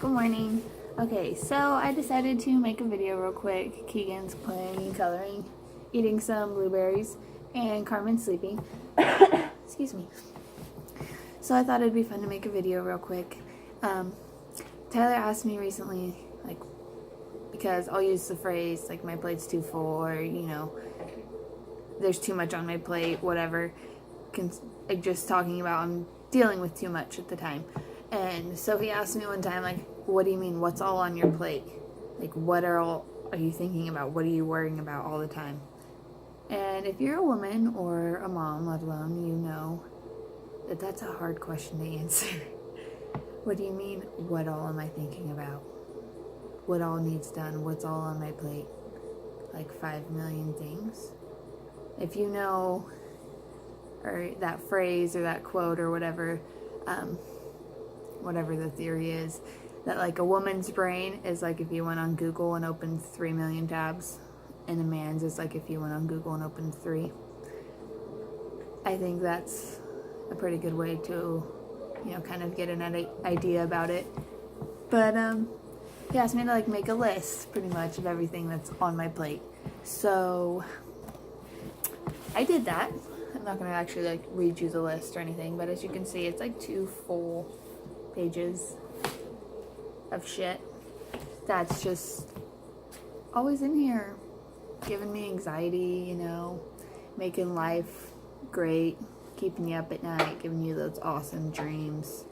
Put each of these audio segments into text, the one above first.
Good morning. Okay, so I decided to make a video real quick. Keegan's playing and coloring, eating some blueberries, and Carmen's sleeping. Excuse me. So I thought it'd be fun to make a video real quick. Tyler asked me recently, because I'll use the phrase, my plate's too full, or, there's too much on my plate, whatever. Just talking about I'm dealing with too much at the time. And so he asked me one time, what do you mean, what's all on your plate? What are you thinking about? What are you worrying about all the time? And if you're a woman or a mom, let alone, you know that that's a hard question to answer. What do you mean, what all am I thinking about? What all needs done? What's all on my plate? 5 million things? If you know, or that phrase or that quote or whatever, whatever the theory is, that a woman's brain is if you went on Google and opened 3 million tabs, and a man's is if you went on Google and opened 3. I think that's a pretty good way to, kind of get an idea about it. But he asked me to make a list pretty much of everything that's on my plate. So I did that. I'm not going to actually read you the list or anything, but as you can see, it's 2 full pages of shit that's just always in here, giving me anxiety, making life great, keeping you up at night, giving you those awesome dreams,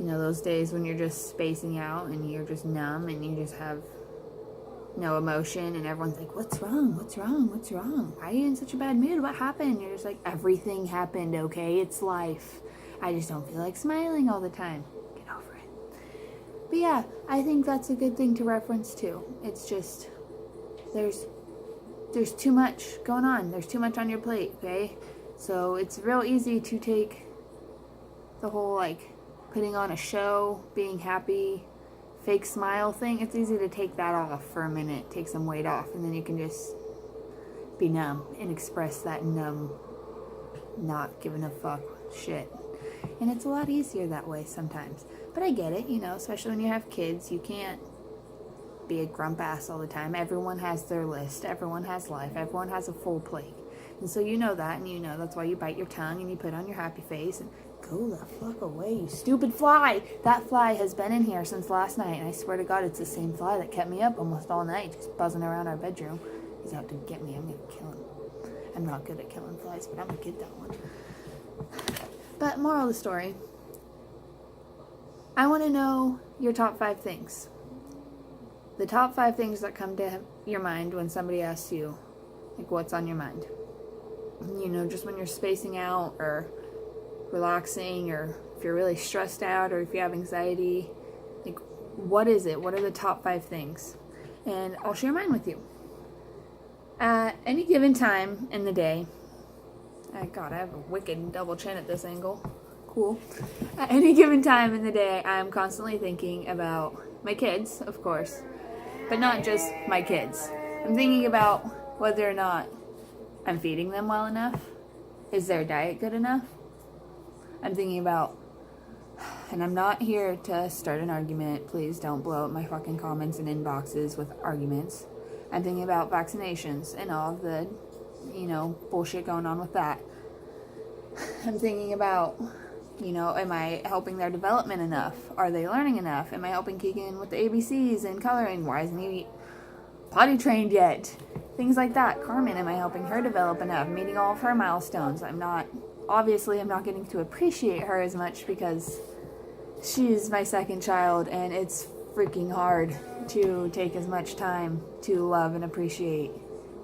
those days when you're just spacing out and you're just numb and you just have no emotion, and everyone's what's wrong, what's wrong, what's wrong, why are you in such a bad mood, what happened? And you're just everything happened, okay, it's life, I just don't feel like smiling all the time. Get over it. But yeah, I think that's a good thing to reference too. It's just there's too much going on, there's too much on your plate, okay? So it's real easy to take the whole putting on a show, being happy, fake smile thing. It's easy to take that off for a minute, take some weight off, and then you can just be numb and express that numb, not giving a fuck shit. And it's a lot easier that way sometimes. But I get it, especially when you have kids, you can't be a grump ass all the time. Everyone has their list, everyone has life, everyone has a full plate. And so you know that, and that's why you bite your tongue and you put on your happy face and go the fuck away, you stupid fly. That fly has been in here since last night, and I swear to God it's the same fly that kept me up almost all night, just buzzing around our bedroom. He's out to get me. I'm gonna kill him. I'm not good at killing flies, but I'm gonna get that one. But moral of the story, I want to know your top 5 things. The top 5 things that come to your mind when somebody asks you, what's on your mind? Just when you're spacing out or relaxing, or if you're really stressed out, or if you have anxiety, what is it? What are the top 5 things? And I'll share mine with you. At any given time in the day, God, I have a wicked double chin at this angle. Cool. At any given time in the day, I'm constantly thinking about my kids, of course, but not just my kids. I'm thinking about whether or not I'm feeding them well enough. Is their diet good enough? I'm thinking about, and I'm not here to start an argument, please don't blow up my fucking comments and inboxes with arguments. I'm thinking about vaccinations and all of the, bullshit going on with that. I'm thinking about, am I helping their development enough? Are they learning enough? Am I helping Keegan with the ABCs and coloring? Why isn't he potty trained yet? Things like that. Carmen, am I helping her develop enough? Meeting all of her milestones. I'm not getting to appreciate her as much because she's my second child, and it's freaking hard to take as much time to love and appreciate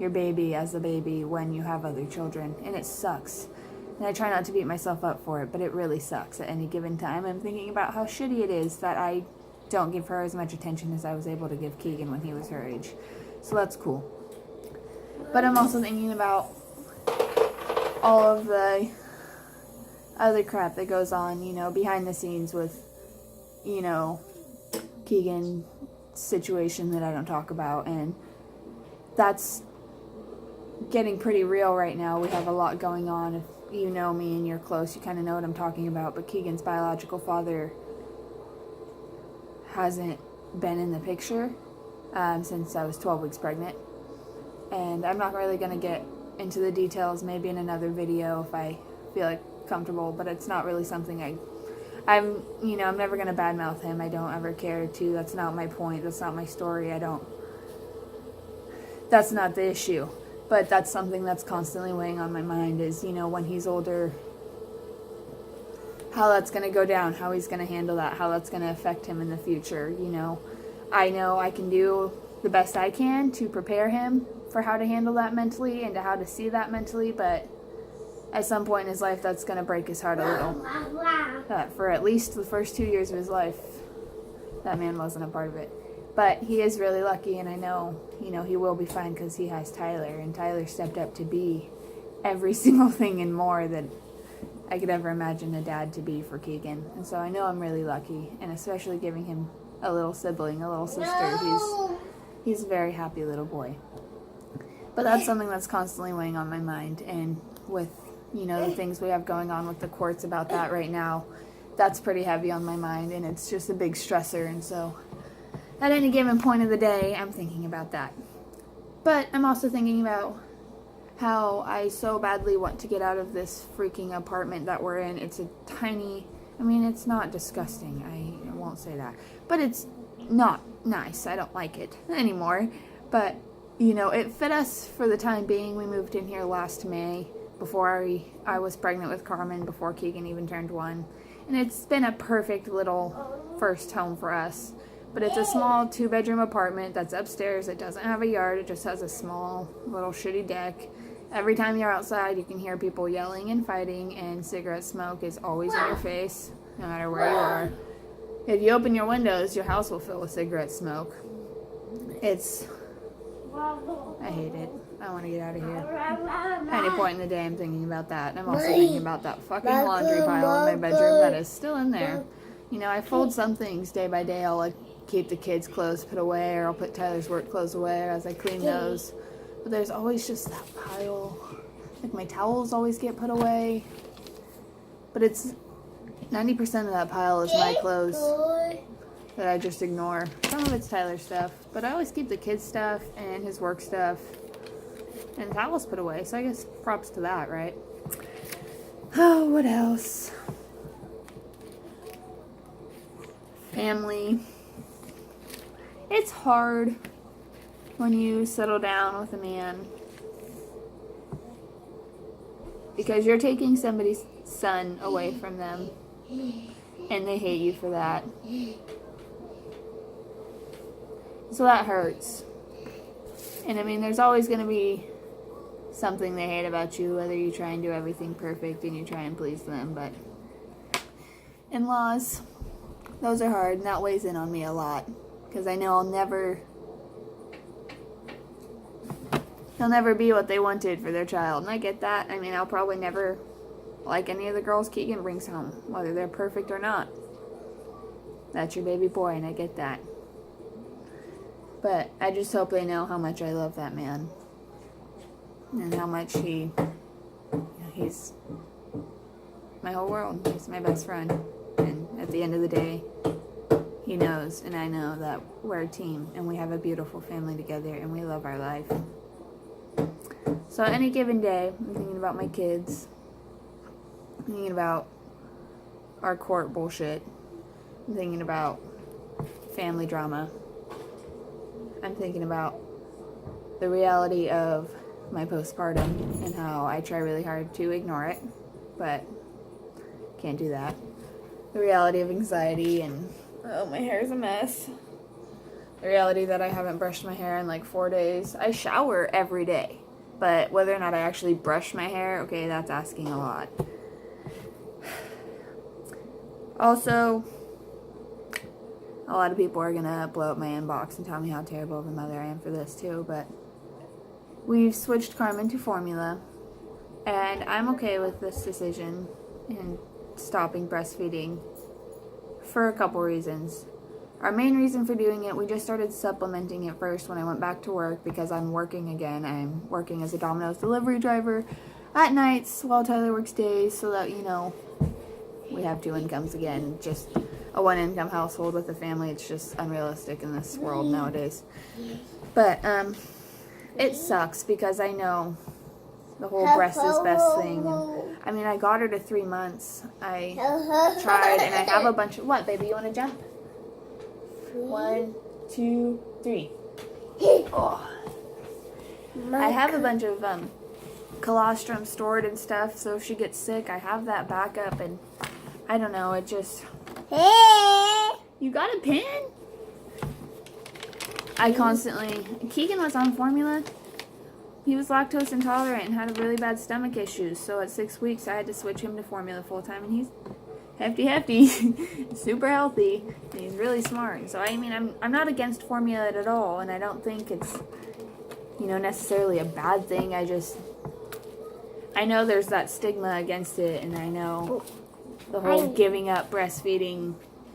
your baby as a baby when you have other children, and it sucks. And I try not to beat myself up for it, but it really sucks at any given time. I'm thinking about how shitty it is that I don't give her as much attention as I was able to give Keegan when he was her age. So that's cool. But I'm also thinking about all of the other crap that goes on, behind the scenes with, Keegan's situation that I don't talk about, and that's getting pretty real right now. We have a lot going on. If you know me and you're close, you kind of know what I'm talking about, but Keegan's biological father hasn't been in the picture since I was 12 weeks pregnant. And I'm not really going to get into the details, maybe in another video if I feel like comfortable, but it's not really something I'm never going to badmouth him. I don't ever care to. That's not my point. That's not my story. That's not the issue. But that's something that's constantly weighing on my mind is, when he's older, how that's going to go down, how he's going to handle that, how that's going to affect him in the future. I know I can do the best I can to prepare him for how to handle that mentally and to how to see that mentally, but at some point in his life, that's going to break his heart a little. That for at least the first 2 years of his life, that man wasn't a part of it. But he is really lucky, and I know, he will be fine because he has Tyler, and Tyler stepped up to be every single thing and more that I could ever imagine a dad to be for Keegan. And so I know I'm really lucky, and especially giving him a little sibling, a little sister. He's a very happy little boy. But that's something that's constantly weighing on my mind, and with the things we have going on with the courts about that right now, that's pretty heavy on my mind, and it's just a big stressor. And so at any given point of the day, I'm thinking about that. But I'm also thinking about how I so badly want to get out of this freaking apartment that we're in. It's a tiny, it's not disgusting, I won't say that, but it's not nice. I don't like it anymore, but it fit us for the time being. We moved in here last May, before I was pregnant with Carmen, before Keegan even turned 1. And it's been a perfect little first home for us. But it's a small 2-bedroom apartment that's upstairs. It doesn't have a yard. It just has a small little shitty deck. Every time you're outside, you can hear people yelling and fighting, and cigarette smoke is always in your face, no matter where you are. If you open your windows, your house will fill with cigarette smoke. I hate it. I want to get out of here. At any point in the day, I'm thinking about that. I'm also thinking about that fucking laundry pile in my bedroom that is still in there. I fold some things day by day. I'll keep the kids' clothes put away, or I'll put Tyler's work clothes away as I clean those. But there's always just that pile. My towels always get put away. But it's 90% of that pile is my clothes that I just ignore. Some of it's Tyler's stuff, but I always keep the kids' stuff and his work stuff and towels put away, so I guess props to that, right? Oh, what else? Family. It's hard when you settle down with a man because you're taking somebody's son away from them, and they hate you for that. So that hurts. And there's always going to be something they hate about you, whether you try and do everything perfect and you try and please them. But in-laws, those are hard, and that weighs in on me a lot. Because I know they'll never be what they wanted for their child. And I get that. I'll probably never like any of the girls Keegan brings home, whether they're perfect or not. That's your baby boy, and I get that. But I just hope they know how much I love that man. And how much he's my whole world. He's my best friend. And at the end of the day, he knows, and I know that we're a team, and we have a beautiful family together, and we love our life. So any given day, I'm thinking about my kids. I'm thinking about our court bullshit. I'm thinking about family drama. I'm thinking about the reality of my postpartum and how I try really hard to ignore it, but can't do that. The reality of anxiety and, oh, my hair's a mess. The reality that I haven't brushed my hair in like 4 days. I shower every day, but whether or not I actually brush my hair, okay, that's asking a lot. Also, a lot of people are going to blow up my inbox and tell me how terrible of a mother I am for this too, but we've switched Carmen to formula, and I'm okay with this decision and stopping breastfeeding for a couple reasons. Our main reason for doing it, we just started supplementing it first when I went back to work because I'm working again. I'm working as a Domino's delivery driver at nights while Tyler works days so that, we have 2 incomes again. Just a one-income household with a family. It's just unrealistic in this world nowadays. But it sucks because I know the whole breast is best thing. And, I mean, I got her to 3 months. I tried, and I have a bunch of... What, baby? You want to jump? 1, 2, 3. Oh. I have a bunch of colostrum stored and stuff, so if she gets sick, I have that backup, and I don't know, it just... You got a pin? I constantly... Keegan was on formula. He was lactose intolerant and had a really bad stomach issues, so at 6 weeks I had to switch him to formula full time, and he's hefty, super healthy, and he's really smart. So I mean, I'm not against formula at all, and I don't think it's, you know, necessarily a bad thing. I know there's that stigma against it, and I know the whole giving up breastfeeding,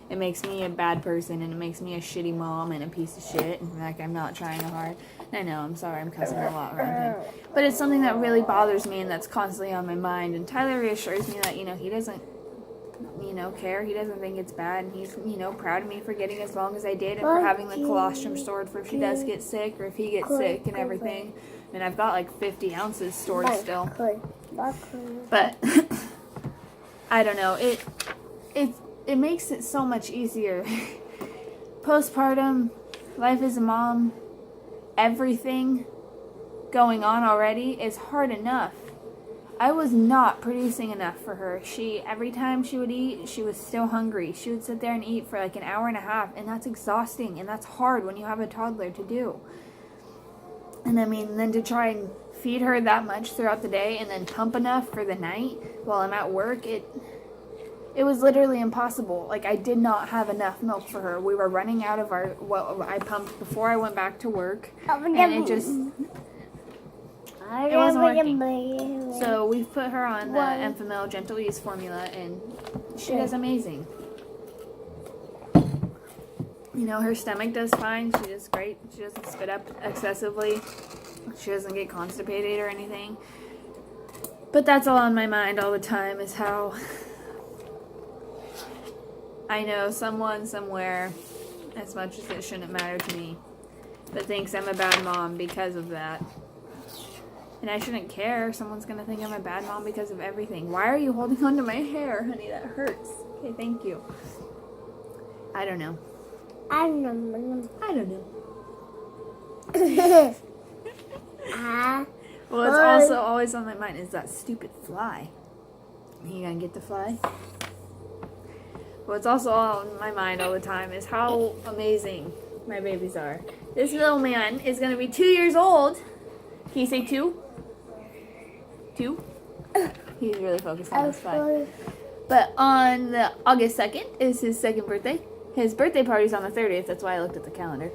it makes me a bad person, and it makes me a shitty mom and a piece of shit, and like I'm not trying hard. I know, I'm sorry, I'm cussing a lot around him. But it's something that really bothers me and that's constantly on my mind, and Tyler reassures me that, you know, he doesn't, you know, care. He doesn't think it's bad, and he's, you know, proud of me for getting as long as I did and for having the colostrum stored for if she does get sick or if he gets sick and everything. And I've got like 50 ounces stored still. But I don't know. It makes it so much easier. Postpartum, life as a mom, everything going on already is hard enough. I was not producing enough for her. Every time she would eat, she was still hungry. She would sit there and eat for like an hour and a half, and that's exhausting, and that's hard when you have a toddler to do. And I mean, then to try and feed her that much throughout the day and then pump enough for the night while I'm at work, it was literally impossible. Like, I did not have enough milk for her. We were running out of what I pumped before I went back to work, and it just... It wasn't working. So we've put her on the Enfamil Gentle Ease formula, and she does amazing. You know, her stomach does fine. She does great. She doesn't spit up excessively. She doesn't get constipated or anything. But that's all on my mind all the time, is how I know someone somewhere, as much as it shouldn't matter to me, but thinks I'm a bad mom because of that. And I shouldn't care. Someone's going to think I'm a bad mom because of everything. Why are you holding on to my hair, honey? That hurts. Okay, thank you. I don't know. I don't know. Well, it's also always on my mind is that stupid fly. Are you going to get the fly? What's also on my mind all the time is how amazing my babies are. This little man is going to be 2 years old. Can you say 2? 2? He's really focused on his fly. But on the August 2nd is his second birthday. His birthday party's on the 30th. That's why I looked at the calendar.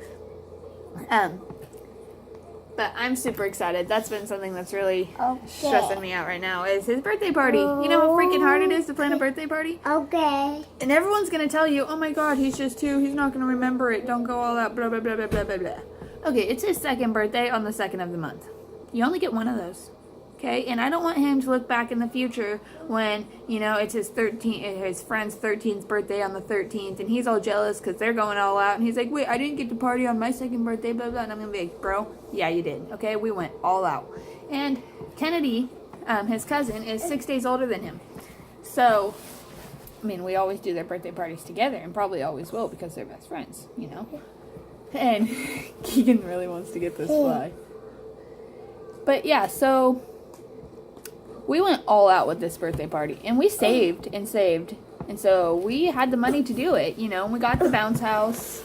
But I'm super excited. That's been something that's really stressing me out right now, is his birthday party. You know how freaking hard it is to plan a birthday party? Okay. And everyone's going to tell you, oh my god, he's just 2. He's not going to remember it. Don't go all out. Blah, blah, blah, blah, blah, blah, blah. Okay, it's his second birthday on the 2nd of the month. You only get one of those. Okay? And I don't want him to look back in the future when, you know, it's his friend's 13th birthday on the 13th, and he's all jealous because they're going all out, and he's like, wait, I didn't get to party on my second birthday, blah, blah, and I'm going to be like, bro, yeah, you did. Okay? We went all out. And Kennedy, his cousin, is 6 days older than him. So, I mean, we always do their birthday parties together, and probably always will because they're best friends, you know? And Keegan really wants to get this fly. But yeah, so we went all out with this birthday party, and we saved and saved, and so we had the money to do it, you know. We got the bounce house.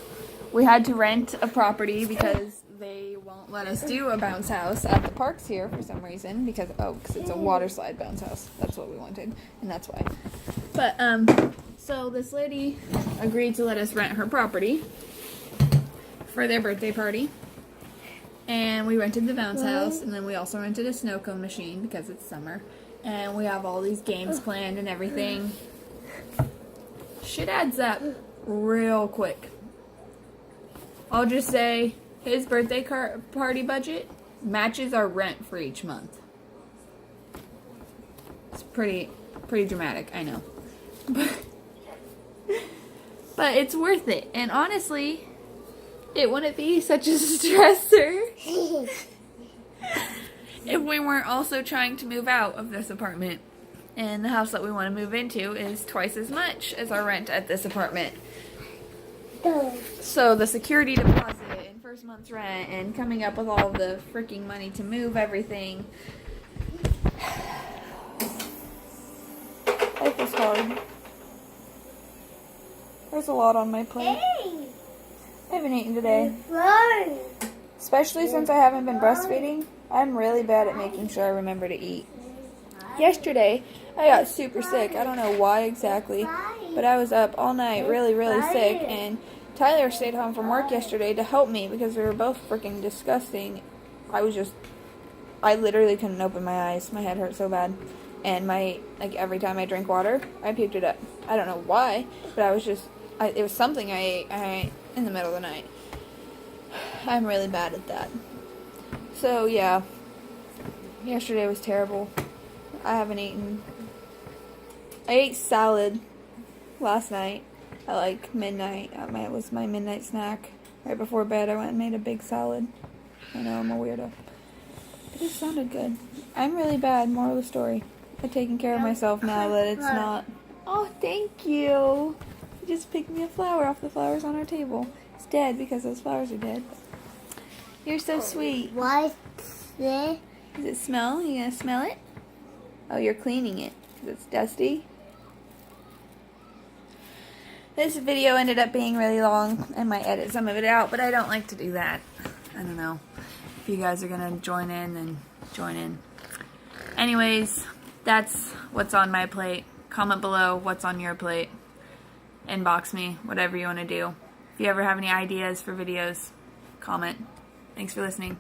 We had to rent a property because they won't let us do a bounce house at the parks here for some reason, because it's a water slide bounce house. That's what we wanted, and that's why. But so this lady agreed to let us rent her property for their birthday party. And we rented the bounce house, and then we also rented a snow cone machine because it's summer. And we have all these games planned and everything. Shit adds up real quick. I'll just say his birthday party budget matches our rent for each month. It's pretty dramatic, I know. But it's worth it. And honestly, it wouldn't be such a stressor if we weren't also trying to move out of this apartment. And the house that we want to move into is twice as much as our rent at this apartment. So the security deposit and first month's rent and coming up with all the freaking money to move everything. Life is hard. There's a lot on my plate. I haven't eaten today. Especially since I haven't been breastfeeding. I'm really bad at making sure I remember to eat. Yesterday, I got super sick. I don't know why exactly, but I was up all night really, really sick, and Tyler stayed home from work yesterday to help me because we were both freaking disgusting. I literally couldn't open my eyes. My head hurt so bad. And every time I drink water, I puked it up. I don't know why, but it was something I ate in the middle of the night. I'm really bad at that. So, yeah. Yesterday was terrible. I haven't eaten. I ate salad last night at midnight. It was my midnight snack. Right before bed, I went and made a big salad. I know, I'm a weirdo. But it sounded good. I'm really bad, moral of the story. I'm taking care of myself now that it's not. Oh, thank you. You just picked me a flower off the flowers on our table. It's dead because those flowers are dead. You're so sweet. What's this? Does it smell? You gonna smell it? Oh, you're cleaning it because it's dusty. This video ended up being really long. I might edit some of it out, but I don't like to do that. I don't know. If you guys are gonna join in, then join in. Anyways, that's what's on my plate. Comment below what's on your plate. Inbox me, whatever you want to do. If you ever have any ideas for videos, comment. Thanks for listening.